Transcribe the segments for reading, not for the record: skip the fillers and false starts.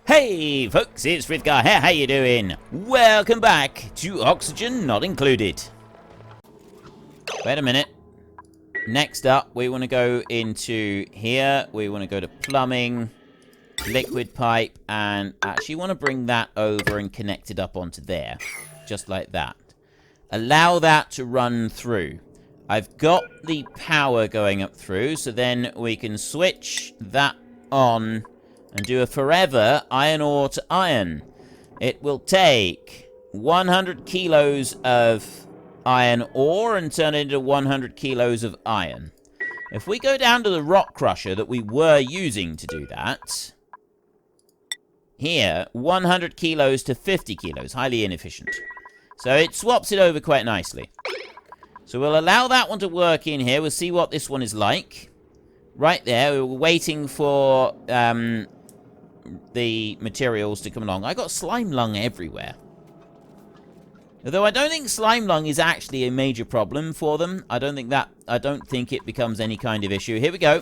Hey folks, it's Frithgar here, how you doing? Welcome back to Oxygen Not Included. Wait a minute. Next up, we want to go into here. We want to go to plumbing, liquid pipe, and actually want to bring that over and connect it up onto there. Just like that. Allow that to run through. I've got the power going up through, so then we can switch that on and do a forever iron ore to iron. It will take 100 kilos of iron ore and turn it into 100 kilos of iron. If we go down to the rock crusher that we were using to do that, here, 100 kilos to 50 kilos, highly inefficient. So it swaps it over quite nicely. So we'll allow that one to work in here. We'll see what this one is like. Right there, we were waiting for the materials to come along. I got slime lung everywhere. Although I don't think slime lung is actually a major problem for them. I don't think it becomes any kind of issue. Here we go.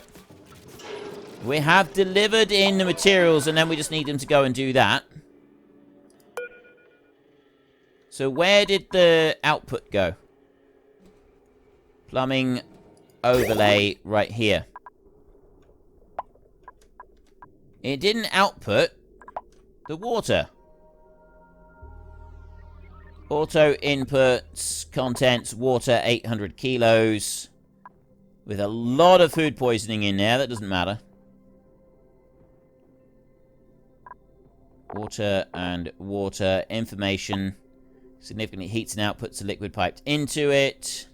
We have delivered in the materials, and then we just need them to go and do that. So where did the output go? Plumbing overlay right here. It didn't output the water. Auto inputs, contents, water, 800 kilos. With a lot of food poisoning in there, that doesn't matter. Water and water, information. Significantly heats and outputs the liquid piped into it.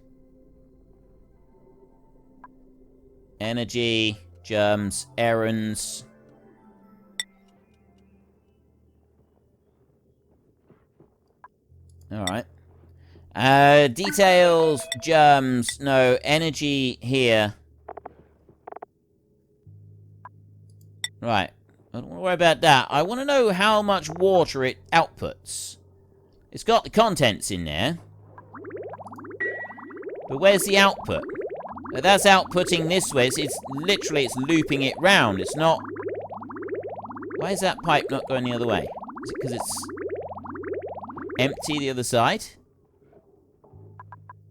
Energy, germs, errands. Alright. Details, germs, no, energy here. Right. I don't want to worry about that. I want to know how much water it outputs. It's got the contents in there. But where's the output? That's outputting this way. It's literally, it's looping it round. It's not... Why is that pipe not going the other way? Is it because it's empty the other side?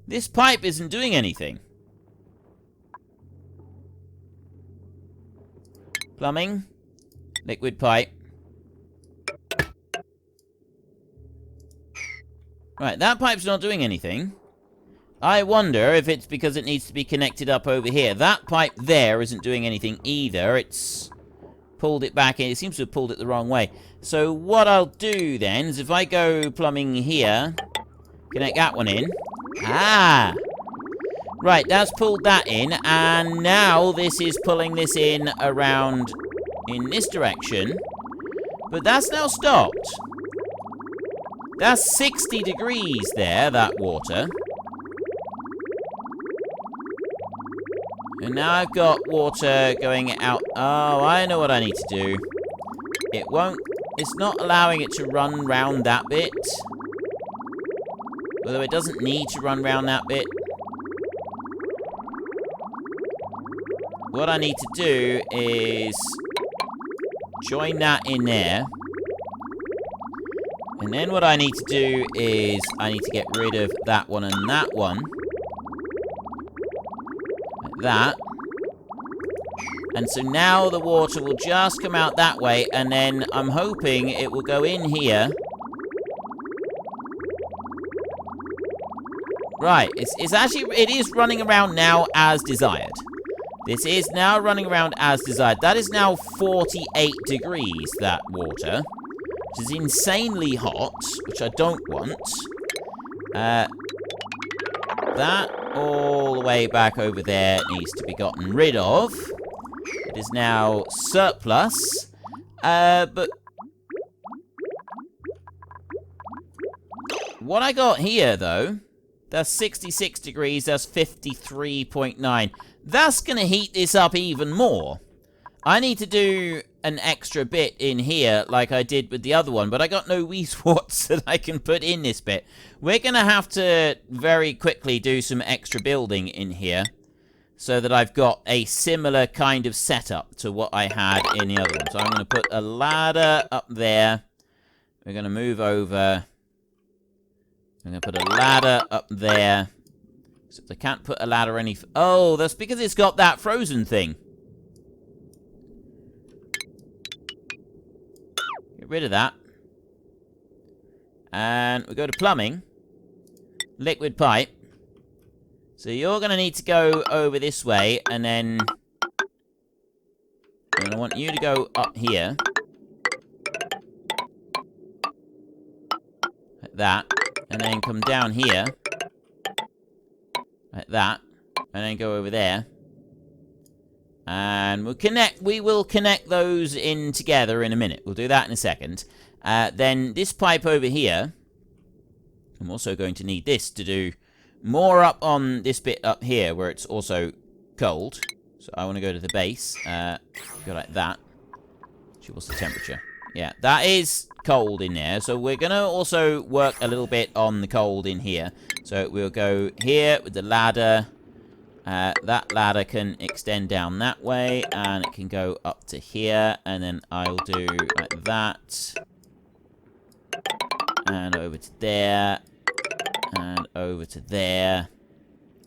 This pipe isn't doing anything. Plumbing. Liquid pipe. Right, that pipe's not doing anything. I wonder if it's because it needs to be connected up over here. That pipe there isn't doing anything either. It's pulled it back in. It seems to have pulled it the wrong way. So what I'll do then is if I go plumbing here, connect that one in. Ah! Right, that's pulled that in, and now this is pulling this in around in this direction. But that's now stopped. That's 60 degrees there, that water. And now I've got water going out. Oh, I know what I need to do. It won't... It's not allowing it to run round that bit. Although it doesn't need to run round that bit. What I need to do is join that in there. And then what I need to do is I need to get rid of that one and that one. Like that. And so now the water will just come out that way, and then I'm hoping it will go in here. Right, it's actually, it is running around now as desired. This is now running around as desired. That is now 48 degrees, that water. Which is insanely hot, which I don't want. That all the way back over there needs to be gotten rid of. It is now surplus. But what I got here, though, that's 66 degrees, that's 53.9. That's going to heat this up even more. I need to do an extra bit in here like I did with the other one, but I got no wee swarts that I can put in this bit. We're going to have to very quickly do some extra building in here. so that I've got a similar kind of setup to what I had in the other one. So I'm going to put a ladder up there. We're going to move over. I'm going to put a ladder up there. Except I can't put a ladder any... Oh, that's because it's got that frozen thing. Get rid of that. And we go to plumbing. Liquid pipe. So you're going to need to go over this way, and then... And I want you to go up here. Like that. And then come down here. Like that. And then go over there. And we will connect those in together in a minute. We'll do that in a second. Then this pipe over here. I'm also going to need this to do more up on this bit up here where it's also cold. So I want to go to the base. Go like that. Actually, what's the temperature? Yeah, that is cold in there. So we're going to also work a little bit on the cold in here. So we'll go here with the ladder. That ladder can extend down that way. And it can go up to here. And then I'll do like that. And over to there. And over to there.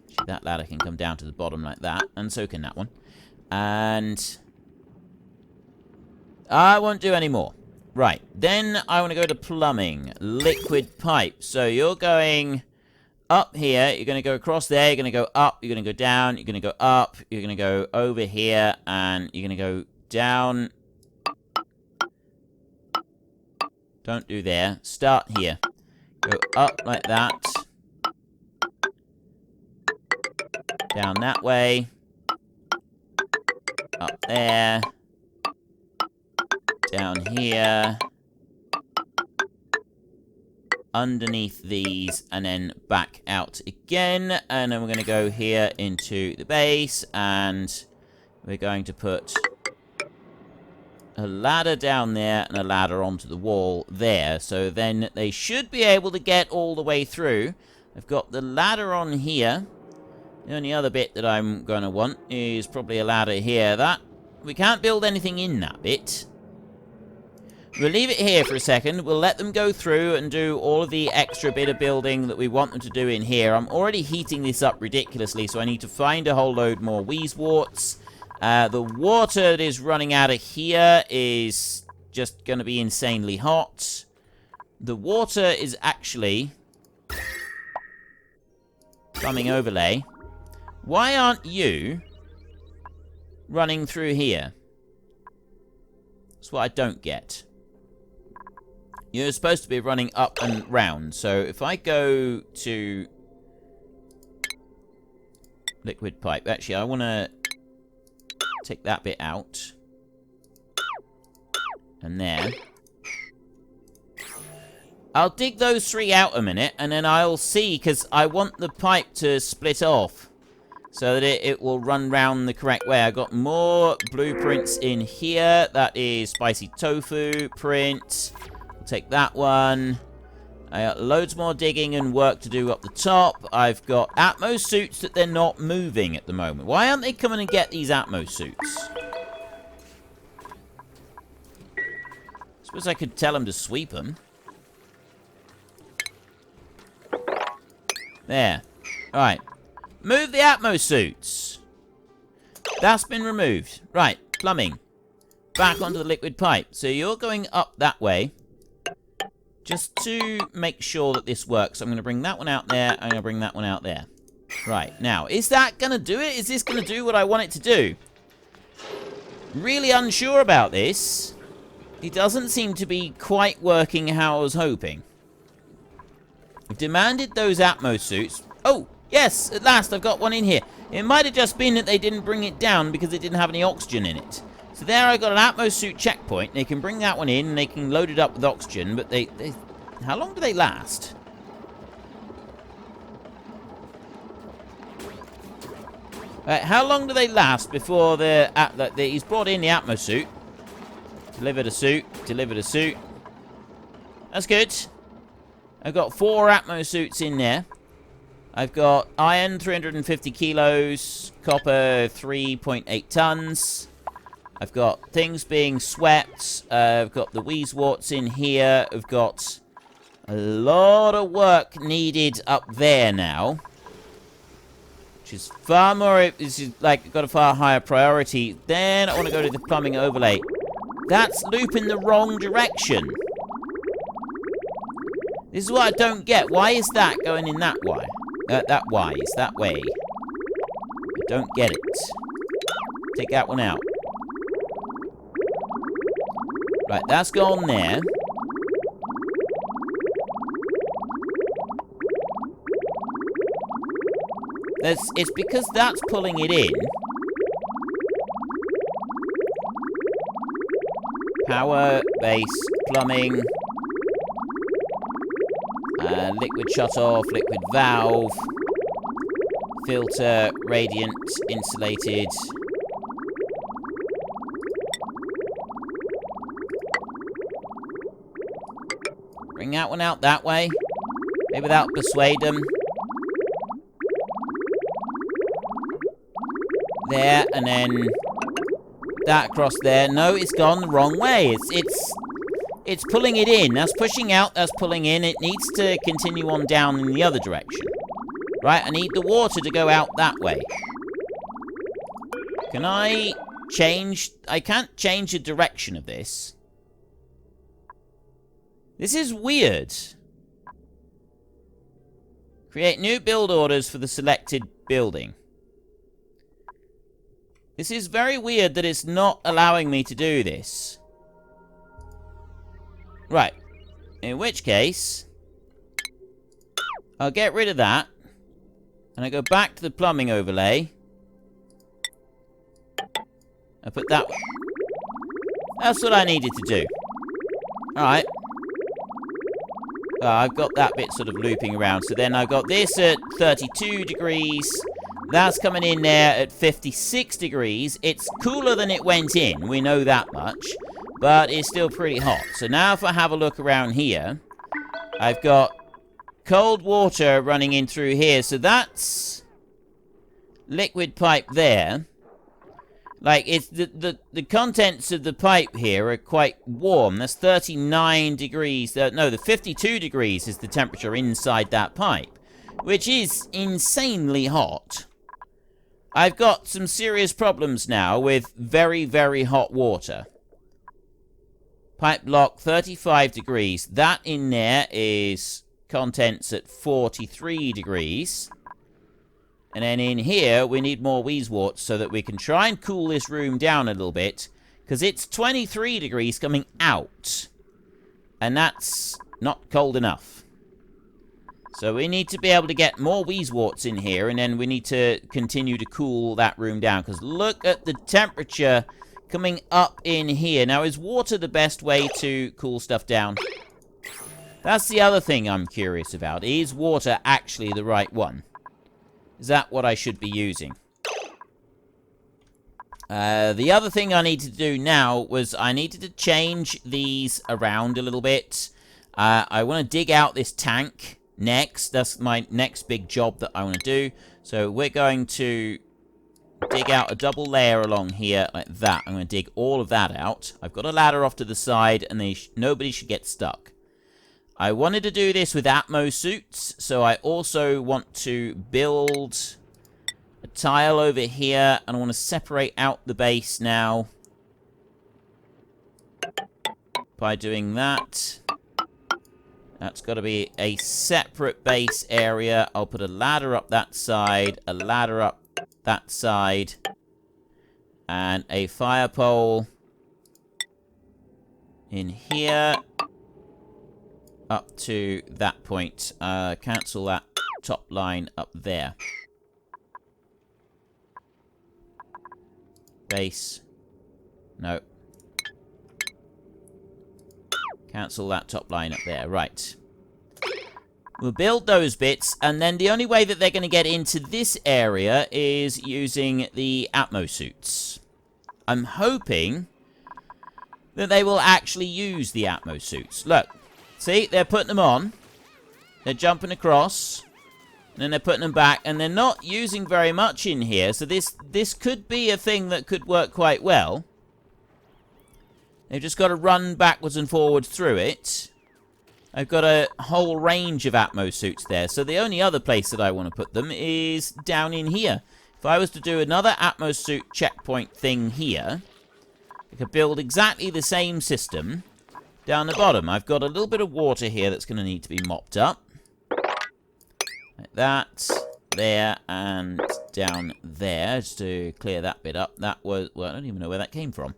Actually, that ladder can come down to the bottom like that. And so can that one. And I won't do any more. Right. Then I want to go to plumbing. Liquid pipe. So you're going up here. You're going to go across there. You're going to go up. You're going to go down. You're going to go up. You're going to go over here. And you're going to go down. Don't do there. Start here. Go up like that. Down that way. Up there. Down here. Underneath these. And then back out again. And then we're going to go here into the base. And we're going to put a ladder down there and a ladder onto the wall there. So then they should be able to get all the way through. I've got the ladder on here. The only other bit that I'm going to want is probably a ladder here. That we can't build anything in that bit. We'll leave it here for a second. We'll let them go through and do all of the extra bit of building that we want them to do in here. I'm already heating this up ridiculously, so I need to find a whole load more wheezeworts. The water that is running out of here is just going to be insanely hot. The water is actually plumbing overlay. Why aren't you running through here? That's what I don't get. You're supposed to be running up and round. So if I go to liquid pipe. Actually, I want to take that bit out. And there. I'll dig those three out a minute, and then I'll see, because I want the pipe to split off so that it will run round the correct way. I got more blueprints in here. That is spicy tofu print. I'll take that one. I got loads more digging and work to do up the top. I've got Atmos suits that they're not moving at the moment. Why aren't they coming and get these Atmos suits? Suppose I could tell them to sweep them. There. Alright. Move the Atmos suits. That's been removed. Right. Plumbing. Back onto the liquid pipe. So you're going up that way. Just to make sure that this works. I'm going to bring that one out there. I'm going to bring that one out there. Right. Now, is that going to do it? Is this going to do what I want it to do? Really unsure about this. It doesn't seem to be quite working how I was hoping. I've demanded those Atmos suits. Oh, yes, at last I've got one in here. It might have just been that they didn't bring it down because it didn't have any oxygen in it. So there I got an Atmos suit checkpoint. They can bring that one in and they can load it up with oxygen, but they how long do they last? How long do they last before he's brought in the Atmos suit? Delivered a suit. Delivered a suit. That's good. I've got 4 Atmos suits in there. I've got iron, 350 kilos, copper, 3.8 tons. I've got things being swept. I've got the wheezeworts in here. I've got a lot of work needed up there now. Which is far more, this is like, got a far higher priority. Then I want to go to the plumbing overlay. That's looping the wrong direction. This is what I don't get. Why is that going in that way? That way. I don't get it. Take that one out. Right, that's gone there. It's because that's pulling it in. Power, base, plumbing. Liquid shut off, liquid valve. Filter, radiant, insulated. Bring that one out that way. Maybe that'll persuade them. There, and then that across there. No, it's gone the wrong way. It's pulling it in. That's pushing out, that's pulling in. It needs to continue on down in the other direction. Right, I need the water to go out that way. Can I change? I can't change the direction of this. This is weird. Create new build orders for the selected building. This is very weird that it's not allowing me to do this. Right. In which case, I'll get rid of that. And I go back to the plumbing overlay. I put that... That's what I needed to do. Alright. I've got that bit sort of looping around. So then I've got this at 32 degrees. That's coming in there at 56 degrees. It's cooler than it went in. We know that much. But it's still pretty hot. So now if I have a look around here, I've got cold water running in through here. So that's liquid pipe there. Like, it's the contents of the pipe here are quite warm. That's 39 degrees. No, the 52 degrees is the temperature inside that pipe, which is insanely hot. I've got some serious problems now with very, very hot water. Pipe block, 35 degrees. That in there is contents at 43 degrees. And then in here, we need more wheezeworts so that we can try and cool this room down a little bit. Because it's 23 degrees coming out. And that's not cold enough. So we need to be able to get more wheezeworts in here. And then we need to continue to cool that room down. Because look at the temperature coming up in here. Now, is water the best way to cool stuff down? That's the other thing I'm curious about. Is water actually the right one? Is that what I should be using? The other thing I needed to do now was I needed to change these around a little bit. I want to dig out this tank next. That's my next big job that I want to do. So we're going to dig out a double layer along here like that. I'm going to dig all of that out. I've got a ladder off to the side and nobody should get stuck. I wanted to do this with Atmo suits, so I also want to build a tile over here, and I want to separate out the base now by doing that. That's got to be a separate base area. I'll put a ladder up that side, a ladder up that side, and a fire pole in here. Up to that point. Cancel that top line up there. Base. No. Cancel that top line up there. Right. We'll build those bits, and then the only way that they're going to get into this area is using the Atmo suits. I'm hoping that they will actually use the Atmo suits. Look. See, they're putting them on. They're jumping across. And then they're putting them back, and they're not using very much in here, so this could be a thing that could work quite well. They've just got to run backwards and forwards through it. I've got a whole range of Atmos suits there, so the only other place that I want to put them is down in here. If I was to do another Atmos suit checkpoint thing here, I could build exactly the same system down the bottom. I've got a little bit of water here that's going to need to be mopped up. Like that, there, and down there, just to clear that bit up. That was, well, I don't even know where that came from.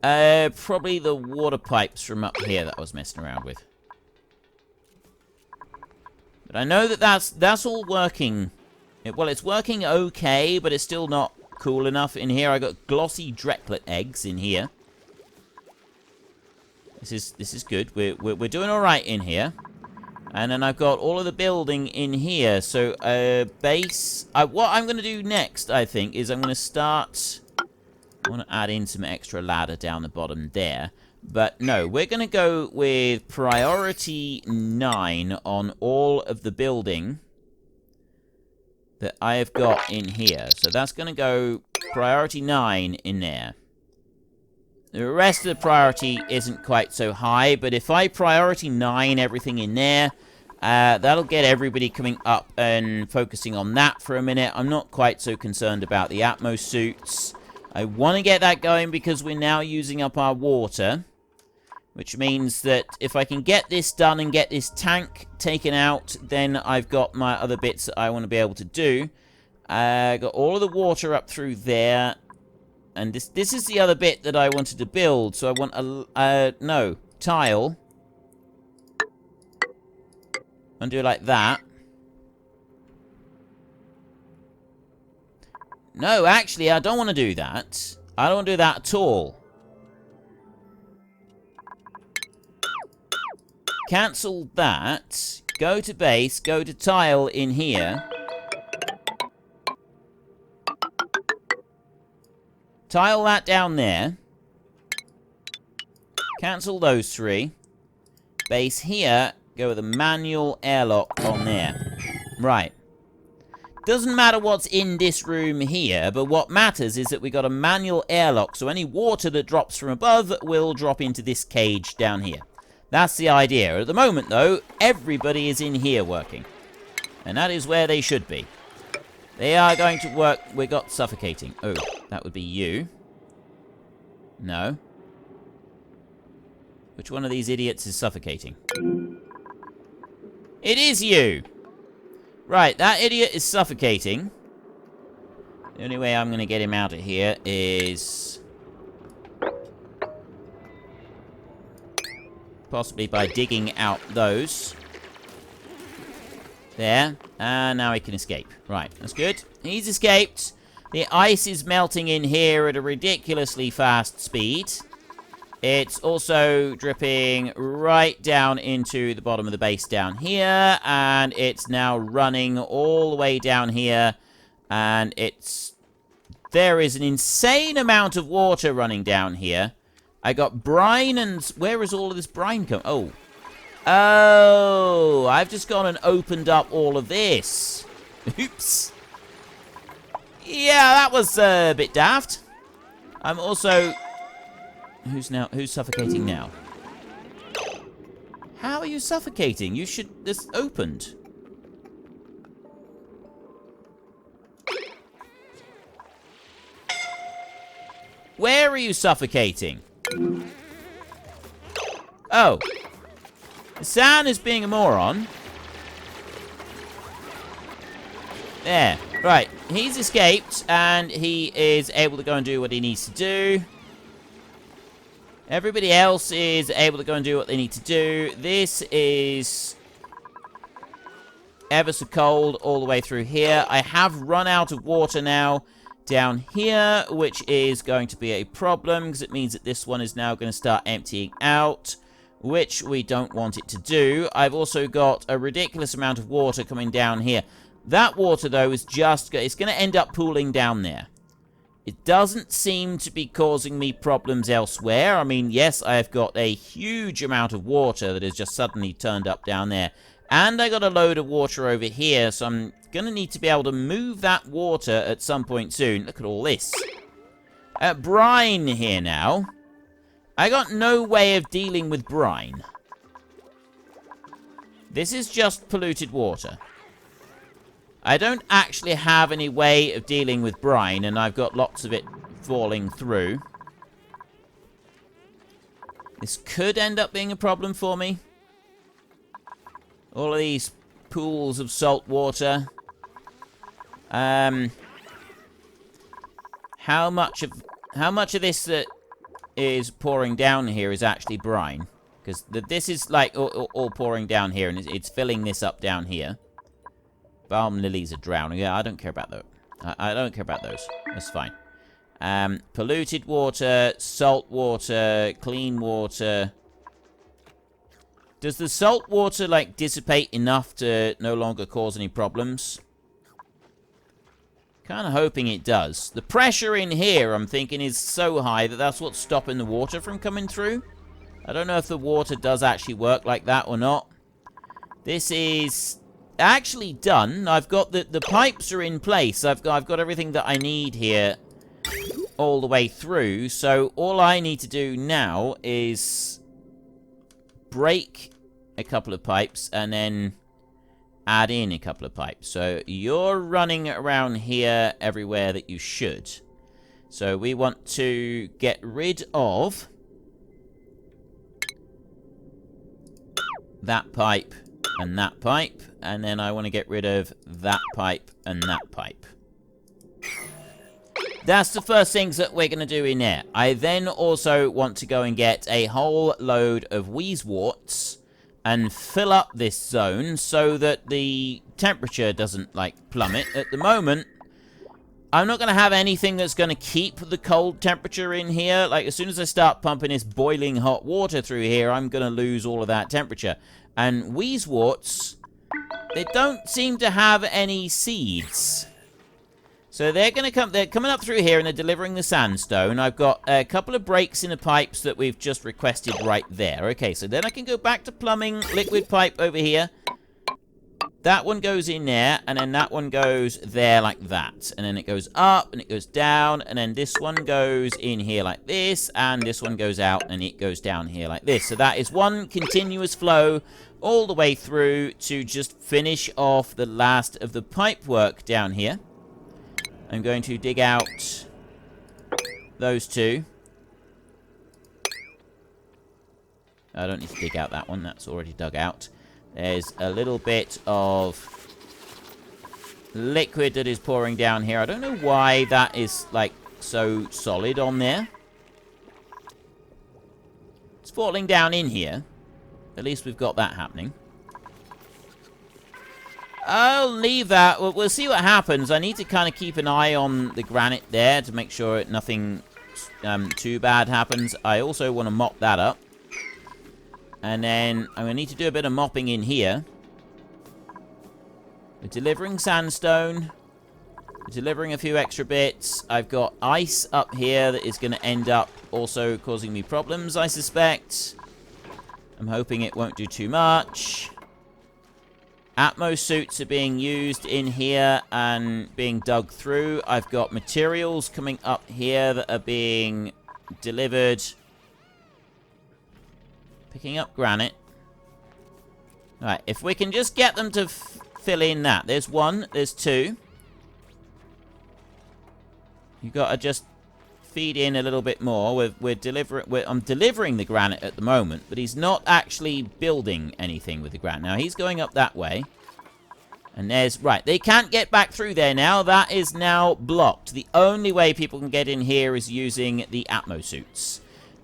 Probably the water pipes from up here that I was messing around with. But I know that that's all working. Well, it's working okay, but it's still not cool enough. In here, I got glossy Drecklet eggs in here. This is good. We're doing all right in here. And then I've got all of the building in here. So, base. What I'm going to do next, I think, is I'm going to start. I want to add in some extra ladder down the bottom there. But no, we're going to go with priority 9 on all of the building that I have got in here. So that's going to go priority 9 in there. The rest of the priority isn't quite so high, but if I priority 9 everything in there, that'll get everybody coming up and focusing on that for a minute. I'm not quite so concerned about the Atmos suits. I want to get that going because we're now using up our water, which means that if I can get this done and get this tank taken out, then I've got my other bits that I want to be able to do. Got all of the water up through there. And this is the other bit that I wanted to build. So I want a, tile. And do it like that. No, actually, I don't want to do that. I don't want to do that at all. Cancel that. Go to base. Go to tile in here. Tile that down there. Cancel those 3. Base here. Go with a manual airlock on there. Right. Doesn't matter what's in this room here, but what matters is that we got a manual airlock, so any water that drops from above will drop into this cage down here. That's the idea. At the moment, though, everybody is in here working. And that is where they should be. They are going to work. We got suffocating. Oh, that would be you. No. Which one of these idiots is suffocating? It is you! Right, that idiot is suffocating. The only way I'm going to get him out of here is possibly by digging out those. There. And now he can escape. Right, that's good. He's escaped. The ice is melting in here at a ridiculously fast speed. It's also dripping right down into the bottom of the base down here. And it's now running all the way down here. And there is an insane amount of water running down here. I got brine and... Where is all of this brine come? Oh. Oh, I've just gone and opened up all of this. Oops. Yeah, that was a bit daft. I'm also... Who's suffocating now? How are you suffocating? You should... This opened. Where are you suffocating? Oh. San is being a moron. There. Right. He's escaped, and he is able to go and do what he needs to do. Everybody else is able to go and do what they need to do. This is ever so cold all the way through here. I have run out of water now down here, which is going to be a problem, because it means that this one is now going to start emptying out, which we don't want it to do. I've also got a ridiculous amount of water coming down here. That water, though, is just... It's going to end up pooling down there. It doesn't seem to be causing me problems elsewhere. I mean, yes, I've got a huge amount of water that has just suddenly turned up down there And I got a load of water over here, so I'm going to need to be able to move that water at some point soon. Look at all this. Brine here now. I got no way of dealing with brine. This is just polluted water. I don't actually have any way of dealing with brine, and I've got lots of it falling through. This could end up being a problem for me. All of these pools of salt water. How much of this that is pouring down here is actually brine? Because this is like all pouring down here, and it's filling this up down here. Balm lilies are drowning. Yeah, I don't care about those. I don't care about those. That's fine. Polluted water, salt water, clean water. Does the salt water, like, dissipate enough to no longer cause any problems? Kind of hoping it does. The pressure in here, I'm thinking, is so high that that's what's stopping the water from coming through. I don't know if the water does actually work like that or not. This is actually done. I've got the pipes are in place. I've got everything that I need here all the way through. So all I need to do now is break a couple of pipes and then add in a couple of pipes. So you're running around here everywhere that you should. So we want to get rid of that pipe and that pipe, and then I want to get rid of that pipe and that pipe. That's the first things that we're going to do in there. I then also want to go and get a whole load of wheezeworts and fill up this zone so that the temperature doesn't, like, plummet. At the moment, I'm not going to have anything that's going to keep the cold temperature in here. Like, as soon as I start pumping this boiling hot water through here, I'm going to lose all of that temperature. And wheezeworts, they don't seem to have any seeds. So they're coming up through here and they're delivering the sandstone. I've got a couple of breaks in the pipes that we've just requested right there. Okay, so then I can go back to plumbing, liquid pipe over here. That one goes in there, and then that one goes there like that. And then it goes up, and it goes down, and then this one goes in here like this, and this one goes out, and it goes down here like this. So that is one continuous flow all the way through to just finish off the last of the pipe work down here. I'm going to dig out those two. I don't need to dig out that one. That's already dug out. There's a little bit of liquid that is pouring down here. I don't know why that is, like, so solid on there. It's falling down in here. At least we've got that happening. I'll leave that. We'll see what happens. I need to kind of keep an eye on the granite there to make sure nothing too bad happens. I also want to mop that up. And then I'm going to need to do a bit of mopping in here. We're delivering sandstone. We're delivering a few extra bits. I've got ice up here that is going to end up also causing me problems, I suspect. I'm hoping it won't do too much. Atmos suits are being used in here and being dug through. I've got materials coming up here that are being delivered. Picking up granite. Alright, if we can just get them to fill in that. There's one, there's two. You've got to just feed in a little bit more. I'm delivering the granite at the moment, but he's not actually building anything with the granite. Now, he's going up that way. And there's... Right, they can't get back through there now. That is now blocked. The only way people can get in here is using the Atmo suits.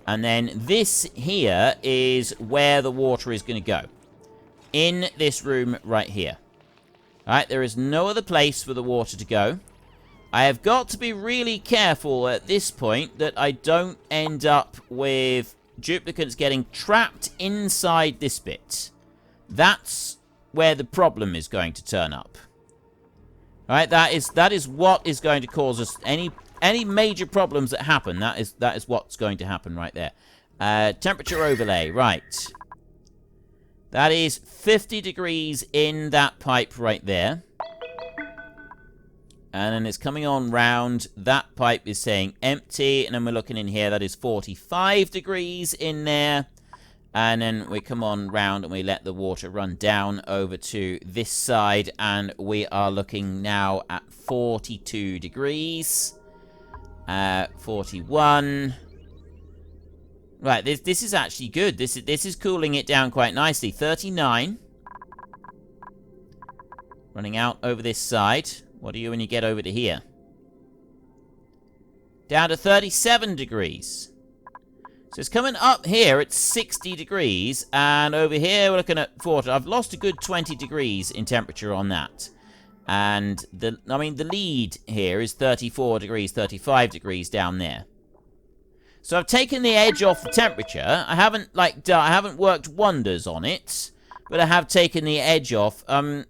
And then this here is where the water is going to go. In this room right here. Alright, there is no other place for the water to go. I have got to be really careful at this point that I don't end up with duplicates getting trapped inside this bit. That's where the problem is going to turn up. Right, that is what is going to cause us any major problems that happen. That is what's going to happen right there. Temperature overlay, right. That is 50 degrees in that pipe right there. And then it's coming on round. That pipe is saying empty. And then we're looking in here. That is 45 degrees in there. And then we come on round and we let the water run down over to this side. And we are looking now at 42 degrees. 41. Right, this is actually good. This is cooling it down quite nicely. 39. Running out over this side. What are you when you get over to here? Down to 37 degrees. So it's coming up here at 60 degrees. And over here we're looking at 40. I've lost a good 20 degrees in temperature on that. And the lead here is 34 degrees, 35 degrees down there. So I've taken the edge off the temperature. I haven't worked wonders on it, but I have taken the edge off. I'm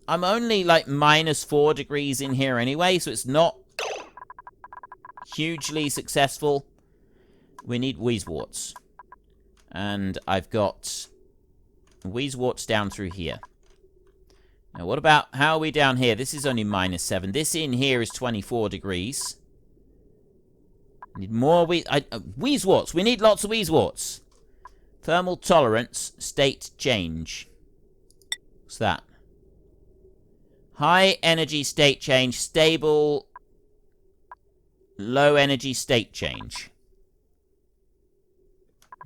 only like -4 degrees in here anyway, so it's not hugely successful. We need wheezeworts. And I've got wheezeworts down through here. Now, what about, how are we down here? This is only -7. This in here is 24 degrees. Need more wheezeworts. We need lots of wheezeworts. Thermal tolerance, state change. What's that? High energy state change, stable, low energy state change.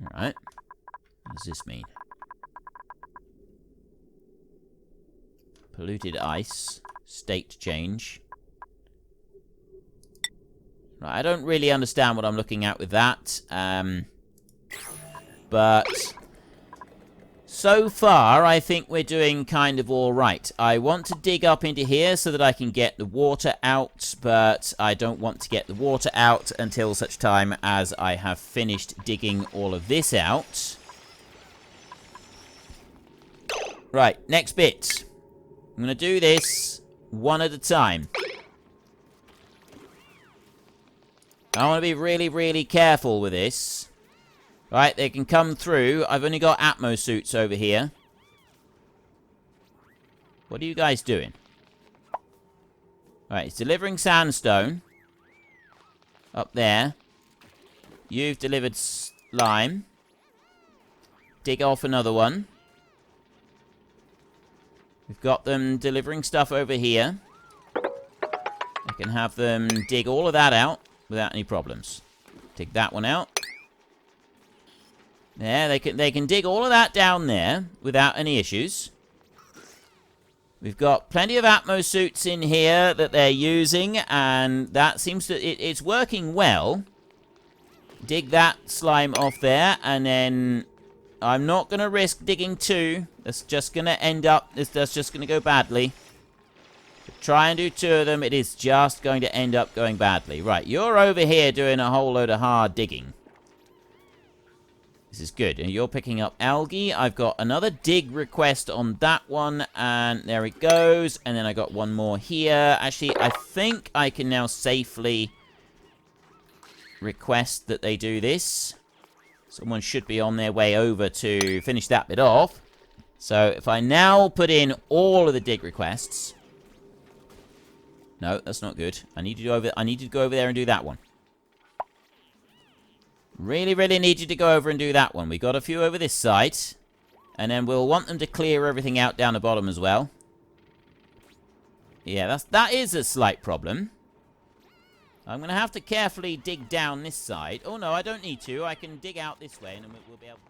Alright. What does this mean? Polluted ice, state change. Right, I don't really understand what I'm looking at with that. But so far, I think we're doing kind of all right. I want to dig up into here so that I can get the water out, but I don't want to get the water out until such time as I have finished digging all of this out. Right, next bit. I'm going to do this one at a time. I want to be really, really careful with this. Right, they can come through. I've only got Atmo suits over here. What are you guys doing? Right, it's delivering sandstone. Up there. You've delivered slime. Dig off another one. We've got them delivering stuff over here. I can have them dig all of that out without any problems. Dig that one out. There, they can dig all of that down there without any issues. We've got plenty of Atmo suits in here that they're using, and that seems to it's working well. Dig that slime off there, and then I'm not going to risk digging two. That's just going to end up, that's just going to go badly. Try and do two of them, it is just going to end up going badly. Right, you're over here doing a whole load of hard digging. This is good. And you're picking up algae. I've got another dig request on that one, and there it goes. And then I got one more here. Actually, I think I can now safely request that they do this. Someone should be on their way over to finish that bit off. So if I now put in all of the dig requests... No, that's not good. I need to go over there and do that one. Really, really need you to go over and do that one. We got a few over this side. And then we'll want them to clear everything out down the bottom as well. Yeah, that is a slight problem. I'm going to have to carefully dig down this side. Oh, no, I don't need to. I can dig out this way and then we'll be able to...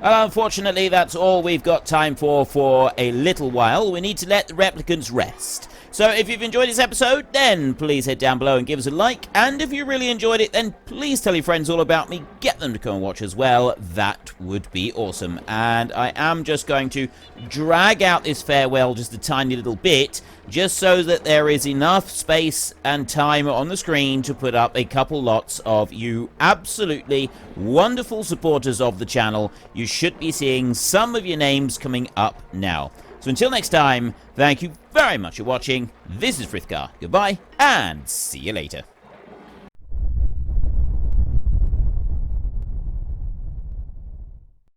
Unfortunately, that's all we've got time for a little while. We need to let the replicants rest. So if you've enjoyed this episode, then please head down below and give us a like. And if you really enjoyed it, then please tell your friends all about me. Get them to come and watch as well. That would be awesome. And I am just going to drag out this farewell just a tiny little bit, just so that there is enough space and time on the screen to put up a couple lots of you absolutely wonderful supporters of the channel. You should be seeing some of your names coming up now. So until next time, thank you very much for watching. This is Frithgar. Goodbye, and see you later.